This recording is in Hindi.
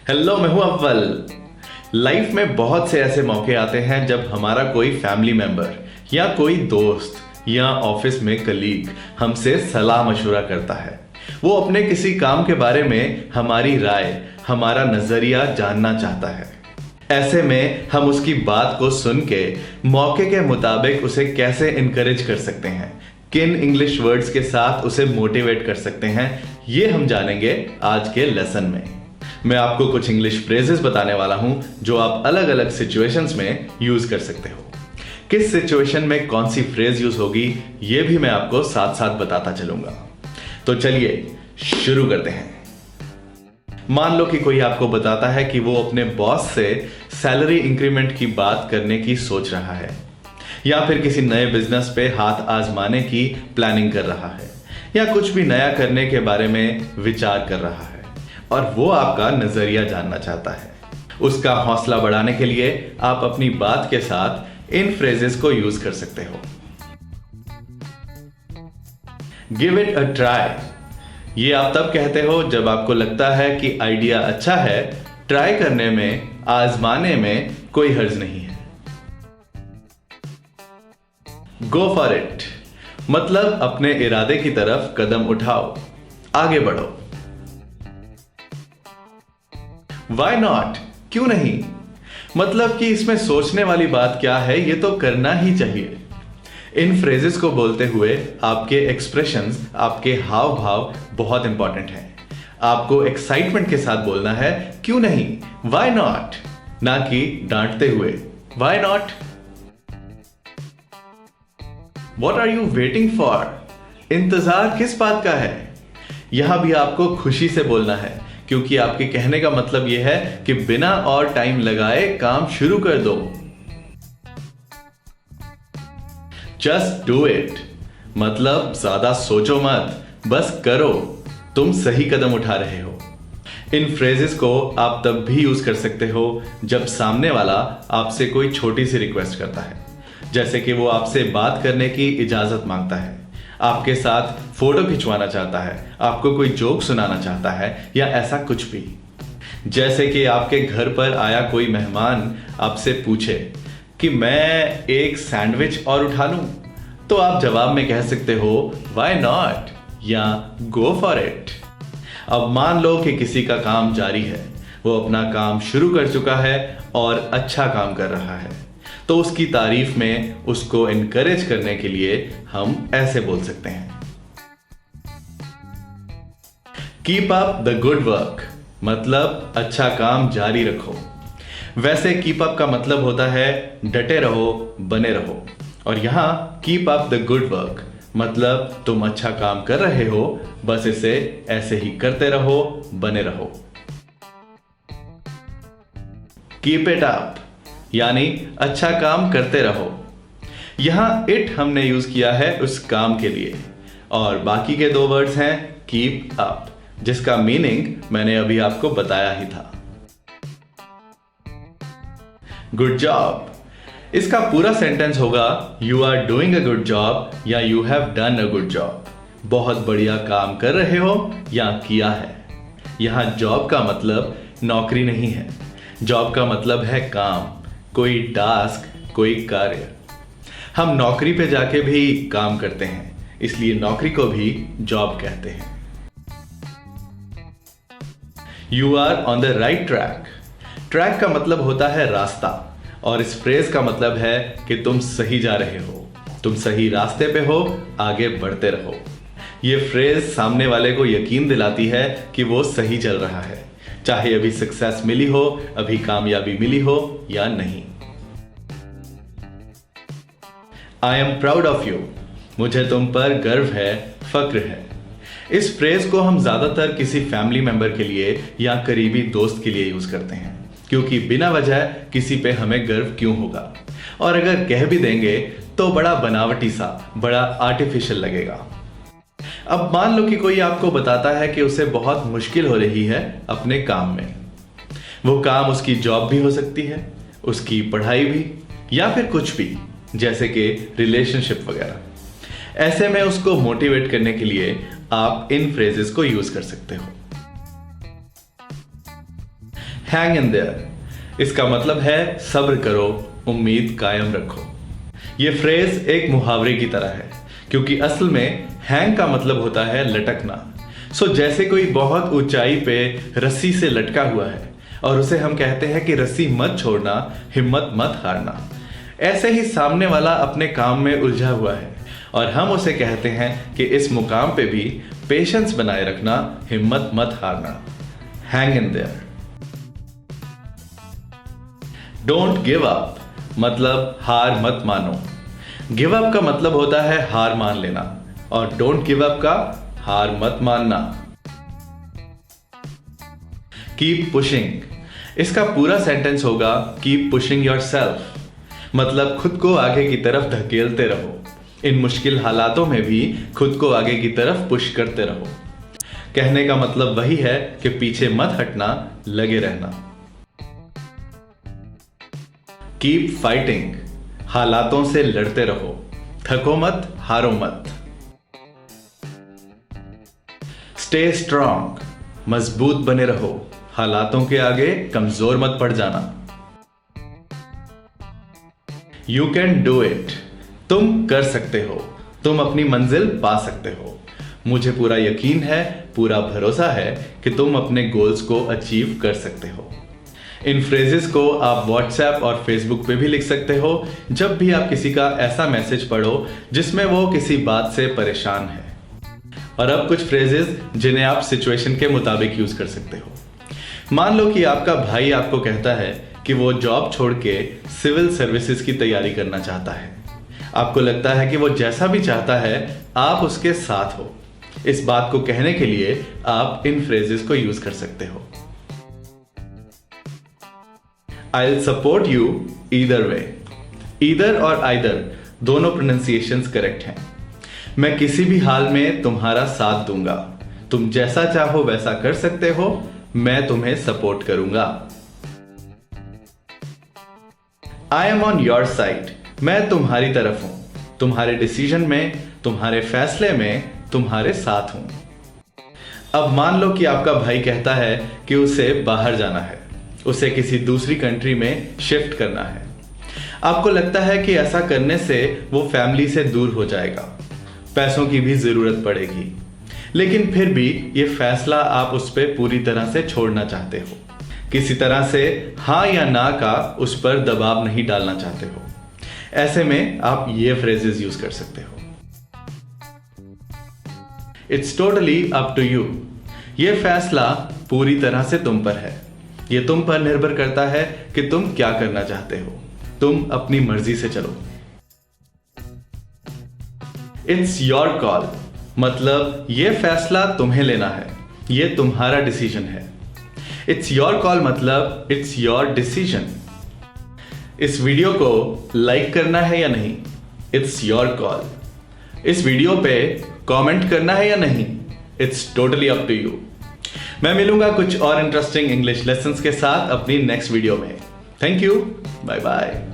हेलो, मैं हूं अव्वल। लाइफ में बहुत से ऐसे मौके आते हैं जब हमारा कोई फैमिली मेंबर या कोई दोस्त या ऑफिस में कलीग हमसे सलाह मशवरा करता है। वो अपने किसी काम के बारे में हमारी राय, हमारा नजरिया जानना चाहता है। ऐसे में हम उसकी बात को सुन के मौके के मुताबिक उसे कैसे इनकरेज कर सकते हैं, किन इंग्लिश वर्ड्स के साथ उसे मोटिवेट कर सकते हैं, ये हम जानेंगे आज के लेसन में। मैं आपको कुछ इंग्लिश फ्रेजेस बताने वाला हूं जो आप अलग अलग सिचुएशंस में यूज कर सकते हो। किस सिचुएशन में कौन सी फ्रेज यूज होगी ये भी मैं आपको साथ साथ बताता चलूंगा। तो चलिए शुरू करते हैं। मान लो कि कोई आपको बताता है कि वो अपने बॉस से सैलरी इंक्रीमेंट की बात करने की सोच रहा है, या फिर किसी नए बिजनेस पे हाथ आजमाने की प्लानिंग कर रहा है, या कुछ भी नया करने के बारे में विचार कर रहा है और वो आपका नजरिया जानना चाहता है। उसका हौसला बढ़ाने के लिए आप अपनी बात के साथ इन फ्रेजेस को यूज कर सकते हो। Give it a try. ये आप तब कहते हो जब आपको लगता है कि आइडिया अच्छा है, ट्राई करने में, आजमाने में कोई हर्ज नहीं है। गो फॉर इट, मतलब अपने इरादे की तरफ कदम उठाओ, आगे बढ़ो। Why not? क्यों नहीं? मतलब कि इसमें सोचने वाली बात क्या है, ये तो करना ही चाहिए। इन फ्रेजेस को बोलते हुए आपके एक्सप्रेशंस, आपके हाव भाव बहुत इंपॉर्टेंट हैं। आपको एक्साइटमेंट के साथ बोलना है, क्यों नहीं, Why not? ना कि डांटते हुए Why not? What are you waiting for? इंतजार किस बात का है? यहां भी आपको खुशी से बोलना है, क्योंकि आपके कहने का मतलब यह है कि बिना और टाइम लगाए काम शुरू कर दो। जस्ट डू इट, मतलब ज्यादा सोचो मत, बस करो, तुम सही कदम उठा रहे हो। इन फ्रेजेस को आप तब भी यूज कर सकते हो जब सामने वाला आपसे कोई छोटी सी रिक्वेस्ट करता है, जैसे कि वो आपसे बात करने की इजाजत मांगता है, आपके साथ फोटो खिंचवाना चाहता है, आपको कोई जोक सुनाना चाहता है, या ऐसा कुछ भी। जैसे कि आपके घर पर आया कोई मेहमान आपसे पूछे कि मैं एक सैंडविच और उठा लूं, तो आप जवाब में कह सकते हो व्हाई नॉट या गो फॉर इट। अब मान लो कि किसी का काम जारी है, वो अपना काम शुरू कर चुका है और अच्छा काम कर रहा है, तो उसकी तारीफ में उसको इनकरेज करने के लिए हम ऐसे बोल सकते हैं, keep up the good work, मतलब अच्छा काम जारी रखो। वैसे कीप अप का मतलब होता है डटे रहो, बने रहो, और यहां keep up the good work मतलब तुम अच्छा काम कर रहे हो, बस इसे ऐसे ही करते रहो, बने रहो। कीप इट अप यानी अच्छा काम करते रहो। यहां इट हमने यूज किया है उस काम के लिए, और बाकी के दो वर्ड्स हैं कीप अप, जिसका मीनिंग मैंने अभी आपको बताया ही था। गुड जॉब, इसका पूरा सेंटेंस होगा you are doing a good job या you have done a good job. बहुत बढ़िया काम कर रहे हो या किया है। यहां जॉब का मतलब नौकरी नहीं है, जॉब का मतलब है काम, कोई टास्क, कोई कार्य। हम नौकरी पे जाके भी काम करते हैं, इसलिए नौकरी को भी जॉब कहते हैं। You are on the right track. Track का मतलब होता है रास्ता, और इस फ्रेज का मतलब है कि तुम सही जा रहे हो, तुम सही रास्ते पे हो, आगे बढ़ते रहो। ये फ्रेज सामने वाले को यकीन दिलाती है कि वो सही चल रहा है, चाहे अभी सक्सेस मिली हो, अभी कामयाबी मिली हो या नहीं। I am proud of you, मुझे तुम पर गर्व है, फक्र है। इस फ्रेज को हम ज्यादातर किसी फैमिली मेंबर के लिए या करीबी दोस्त के लिए यूज करते हैं, क्योंकि बिना वजह किसी पे हमें गर्व क्यों होगा, और अगर कह भी देंगे तो बड़ा बनावटी सा, बड़ा आर्टिफिशियल लगेगा। अब मान लो कि कोई आपको बताता है कि उसे बहुत मुश्किल हो रही है अपने काम में। वो काम उसकी जॉब भी हो सकती है, उसकी पढ़ाई भी, या फिर कुछ भी, जैसे कि रिलेशनशिप वगैरह। ऐसे में उसको मोटिवेट करने के लिए आप इन फ्रेजेस को यूज कर सकते हो। हैंग इन देयर, इसका मतलब है सब्र करो, उम्मीद कायम रखो। ये फ्रेज एक मुहावरे की तरह है, क्योंकि असल में हैंग का मतलब होता है लटकना। सो जैसे कोई बहुत ऊंचाई पे रस्सी से लटका हुआ है और उसे हम कहते हैं कि रस्सी मत छोड़ना, हिम्मत मत हारना। ऐसे ही सामने वाला अपने काम में उलझा हुआ है और हम उसे कहते हैं कि इस मुकाम पे भी पेशेंस बनाए रखना, हिम्मत मत हारना। Hang in their. Don't give up मतलब हार मत मानो। गिव अप का मतलब होता है हार मान लेना और डोंट गिव अप का हार मत मानना। कीप पुशिंग, इसका पूरा सेंटेंस होगा कीप पुशिंग योरसेल्फ, मतलब खुद को आगे की तरफ धकेलते रहो। इन मुश्किल हालातों में भी खुद को आगे की तरफ पुश करते रहो। कहने का मतलब वही है कि पीछे मत हटना, लगे रहना। कीप फाइटिंग, हालातों से लड़ते रहो, थको मत, हारो मत। स्टे स्ट्रांग, मजबूत बने रहो, हालातों के आगे कमजोर मत पड़ जाना। यू कैन डू इट, तुम कर सकते हो, तुम अपनी मंजिल पा सकते हो। मुझे पूरा यकीन है, पूरा भरोसा है कि तुम अपने गोल्स को अचीव कर सकते हो। इन फ्रेजेस को आप व्हाट्सएप और फेसबुक पे भी लिख सकते हो जब भी आप किसी का ऐसा मैसेज पढ़ो जिसमें वो किसी बात से परेशान है। और अब कुछ फ्रेजेस जिन्हें आप सिचुएशन के मुताबिक यूज कर सकते हो। मान लो कि आपका भाई आपको कहता है कि वो जॉब छोड़ के सिविल सर्विसेज की तैयारी करना चाहता है। आपको लगता है कि वो जैसा भी चाहता है आप उसके साथ हो। इस बात को कहने के लिए आप इन फ्रेजेस को यूज कर सकते हो। I'll support you either way। Either और आइदर दोनों प्रोनाउंसिएशंस करेक्ट हैं। मैं किसी भी हाल में तुम्हारा साथ दूंगा। तुम जैसा चाहो वैसा कर सकते हो, मैं तुम्हें सपोर्ट करूंगा। I am on your side, मैं तुम्हारी तरफ हूं। तुम्हारे डिसीजन में, तुम्हारे फैसले में तुम्हारे साथ हूं। अब मान लो कि आपका भाई कहता है कि उसे बाहर जाना है, उसे किसी दूसरी कंट्री में शिफ्ट करना है। आपको लगता है कि ऐसा करने से वो फैमिली से दूर हो जाएगा, पैसों की भी जरूरत पड़ेगी, लेकिन फिर भी ये फैसला आप उस पर पूरी तरह से छोड़ना चाहते हो। किसी तरह से हाँ या ना का उस पर दबाव नहीं डालना चाहते हो। ऐसे में आप ये फ्रेजेस यूज कर सकते हो। It's totally up to you, ये फैसला पूरी तरह से तुम पर है। ये तुम पर निर्भर करता है कि तुम क्या करना चाहते हो। तुम अपनी मर्जी से चलो। इट्स योर कॉल, मतलब ये फैसला तुम्हें लेना है, ये तुम्हारा डिसीजन है। इट्स योर कॉल मतलब इट्स योर डिसीजन। इस वीडियो को लाइक करना है या नहीं, इट्स योर कॉल। इस वीडियो पे कमेंट करना है या नहीं, it's totally up to you. मैं मिलूंगा कुछ और इंटरेस्टिंग इंग्लिश लेसन्स के साथ अपनी नेक्स्ट वीडियो में। Thank you, bye bye.